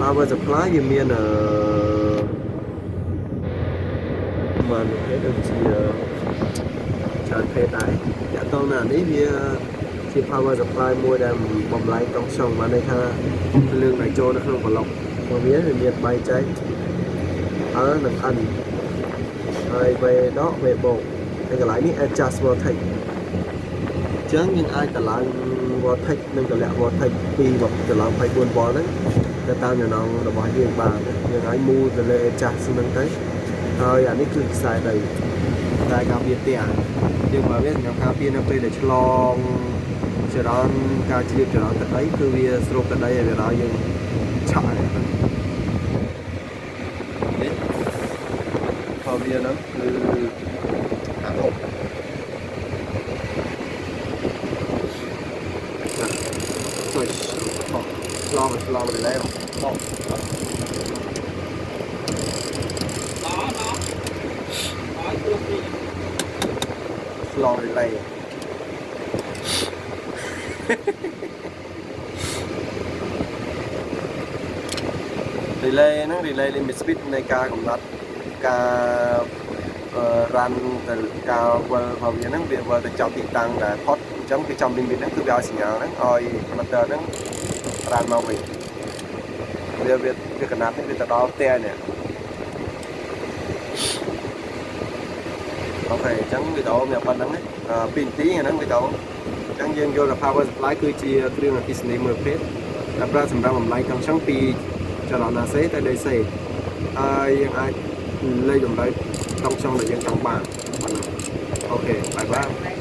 power supply វាមានมันគេដូចជាច្រើនភេទដែរតាក់ទងនៅនេះវាជា power supply មួយដែលបំលែងកង់xongបានន័យថាលឿងដែលចូលនៅក្នុងប្លុករបស់វាមានបែងចែកនិង N ហើយ V ដក V បូកហើយកន្លែងនេះ adjust voltage អញ្ចឹងយើងអាចតម្លើង voltage និងតម្លាក់ voltage ពីតម្លើង 24V ហ្នឹងទៅតាមចំណងរបស់យើងបានយើងអាច move ទៅលើ adjust ហ្នឹងទៅហើយអានេះគឺខ្សែដីតែការពារផ្ទះយើងមកវាសម្រាប់ការពារនៅពេលដែលឆ្លងចរន្តការជ្រាបចរន្តទឹកដីគឺវាស្រូបទឹកដីឲ្យវាដល់យើងឆក់នេះក៏វាហ្នឹងគឺអាហុកជួយឆ្លងទៅแล้ว Long relay relay ហ្នឹង relay limit speed នៃការកំណត់ការrun ទៅការវិលរបស់វាហ្នឹងវាវិលទៅចាប់ទីតាំងដែលផុតអញ្ចឹងវាចំ limit ហ្នឹងគឺវាឲ្យសញ្ញាហ្នឹងឲ្យ motor ហ្នឹង run មកវិញវាកណាត់នេះវាទៅដល់ផ្ទះនេះអូខេអញ្ចឹងវីដេអូមានប៉ុណ្្នឹង2នាទីអាហ្នឹងវីដេអូអញ្ចឹងយើងយល់ថា power supply គឺជាគ្រឿងអគ្គិសនីមួយប្រភេទដែលប្រើសម្រាប់បំលែងកង់ឆឹងពីចលនា AC ទៅ DC ហើយយើងអាចលេខតម្រូវកង់ឆឹងដែលយើងចង់បានប៉ុណ្ណឹងអូខេបាយបាយ